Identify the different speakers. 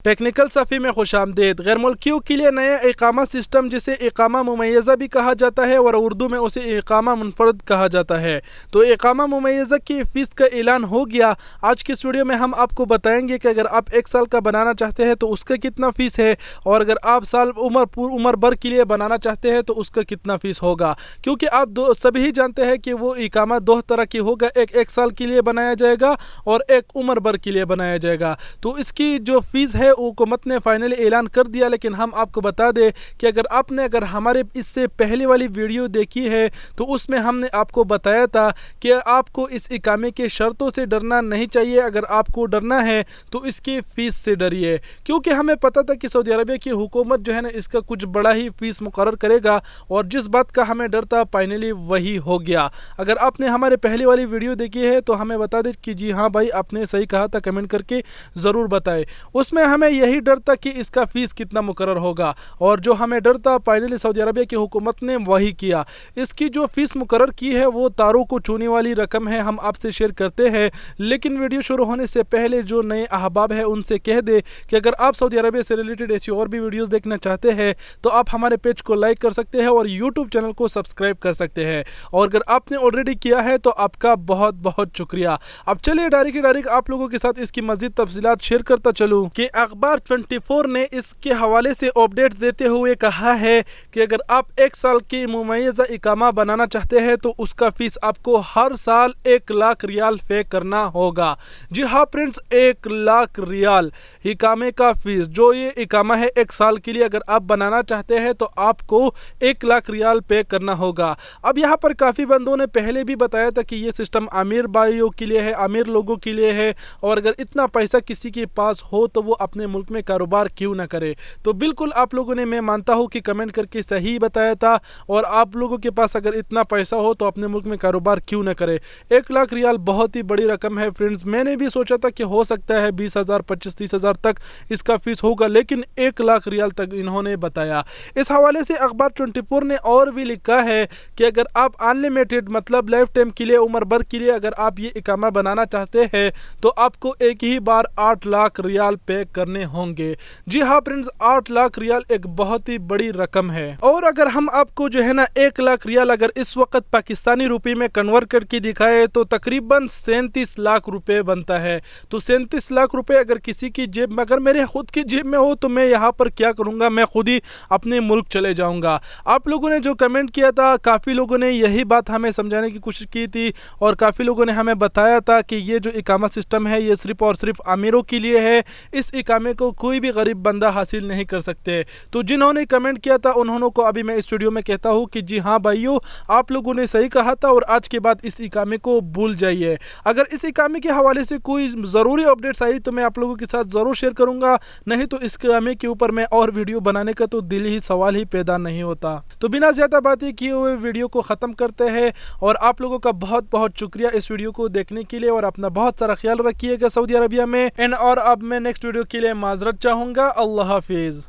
Speaker 1: Technical Safi में खुशामदीद। गैर मुल्कियों के लिए नया इकामा सिस्टम जिसे इकामा मुमय्यज़ा भी कहा जाता है और उर्दू में उसे इकामा मुनफरद कहा जाता है। तो इकामा मुमय्यज़ा की फ़ीस का ऐलान हो गया। आज की इस वीडियो में हम आपको बताएंगे कि अगर आप 1 साल का बनाना चाहते हैं तो उसका कितना फ़ीस है, और अगर आप साल उम्र भर के लिए बनाना चाहते हैं तो उसका कितना फ़ीस होगा। क्योंकि आप सभी ही जानते हैं कि वो इकामा 2 तरह की होगा, एक साल के लिए बनाया जाएगा और एक उम्र भर के लिए बनाया जाएगा। तो इसकी जो फ़ीस है हुकूमत ने फाइनली ऐलान कर दिया। लेकिन हम आपको बता दें कि अगर हमारे इससे पहले वाली वीडियो देखी है तो उसमें हमने आपको बताया था कि आपको इस इकामे के शर्तों से डरना नहीं चाहिए। अगर आपको डरना है तो इसकी फ़ीस से डरिए, क्योंकि हमें पता था कि सऊदी अरबिया की हुकूमत जो है ना इसका कुछ बड़ा ही फ़ीस मुकर्रर करेगा, और जिस बात का हमें डर था फाइनली वही हो गया। अगर आपने हमारे पहले वाली वीडियो देखी है तो हमें बता दें कि जी हाँ भाई आपने सही कहा था, कमेंट करके ज़रूर बताएं। उसमें हमें यही डर था कि इसका फ़ीस कितना मुकर्रर होगा, और जो हमें डर था फाइनली सऊदी अरबिया की हुकूमत ने वही किया। इसकी जो फ़ीस मुकर्रर की है वो तारों को छूने वाली रकम है, हम आपसे शेयर करते हैं। लेकिन वीडियो शुरू होने से पहले जो नए अहबाब है उनसे कह दे कि अगर आप सऊदी अरबिया से रिलेटेड ऐसी और भी वीडियोज़ देखना चाहते हैं तो आप हमारे पेज को लाइक कर सकते हैं और यूट्यूब चैनल को सब्सक्राइब कर सकते हैं। और अगर आपने ऑलरेडी किया है तो आपका बहुत बहुत शुक्रिया। अब चलिए डायरेक्ट आप लोगों के साथ इसकी मज़ीद तफसीलात शेयर करता चलूँ कि अखबार 24 ने इसके हवाले से अपडेट्स देते हुए कहा है कि अगर आप 1 साल की मुमय्यज़ा इकामा बनाना चाहते हैं तो उसका फ़ीस आपको हर साल 1 लाख रियाल पे करना होगा। जी हाँ फ्रेंड्स, 1 लाख रियाल इकामे का फ़ीस। जो ये इकामा है 1 साल के लिए अगर आप बनाना चाहते हैं तो आपको 1 लाख रियाल पे करना होगा। अब यहाँ पर काफ़ी बंदों ने पहले भी बताया था कि ये सिस्टम अमीर भाइयों के लिए है, अमीर लोगों के लिए है, और अगर इतना पैसा किसी के पास हो तो वो अपने मुल्क में कारोबार क्यों ना करे। तो बिल्कुल आप लोगों ने, मैं मानता हूँ कि कमेंट करके सही बताया था, और आप लोगों के पास अगर इतना पैसा हो तो अपने मुल्क में कारोबार क्यों ना करे। 1 लाख रियाल बहुत ही बड़ी रकम है फ्रेंड्स। मैंने भी सोचा था कि हो सकता है 20,000 25-30 हज़ार तक इसका फ़ीस होगा, लेकिन 1 लाख रियाल तक इन्होंने बताया। इस हवाले से अखबार 24 ने और भी लिखा है कि अगर आप अनलिमिटेड मतलब लाइफ टाइम के लिए, उम्र भर के लिए अगर आप ये इकामा बनाना चाहते हैं तो आपको एक ही बार 8 लाख रियाल पे करने होंगे। जी हाँ फ्रेंड्स, 8 लाख रियाल एक बहुत ही बड़ी रकम है। और अगर हम आपको जो है ना 1 लाख रियाल अगर इस वक्त पाकिस्तानी रुपये में कन्वर्ट करके दिखाए तो तकरीबन 37 लाख रुपए बनता है। तो 37 लाख रुपए अगर किसी की जेब में, अगर मेरे खुद की जेब में हो तो मैं यहाँ पर क्या करूँगा, मैं खुद ही अपने मुल्क चले जाऊँगा। आप लोगों ने जो कमेंट किया था, काफ़ी लोगों ने यही बात हमें समझाने की कोशिश की थी, और काफ़ी लोगों ने हमें बताया था कि ये जो इकामा सिस्टम है ये सिर्फ़ और सिर्फ अमीरों के लिए है, इस इकामे को कोई भी गरीब बंदा हासिल नहीं कर सकते। तो जिन्होंने कमेंट किया था उन्होंने को अभी मैं इस वीडियो में कहता हूँ कि जी हाँ भाइयों, आप लोगों ने सही कहा था, और आज के बाद इस इकामे को भूल जाइए। अगर इस इकामे के हवाले से कोई ज़रूरी अपडेट्स आई तो मैं आप लोगों के साथ ज़रूर शेयर करूँगा, नहीं तो इस इकामे के ऊपर मैं और वीडियो बनाने का तो दिल ही सवाल ही पैदा नहीं होता। तो बिना ज़्यादा बातें किए हुए वीडियो को ख़त्म करते हैं, और आप लोगों का बहुत बहुत शुक्रिया इस वीडियो को देखने के लिए, और अपना बहुत सारा ख्याल रखिएगा सऊदी अरबिया में। और अब मैं नेक्स्ट वीडियो के लिए माजरत चाहूँगा। अल्लाह हाफिज़।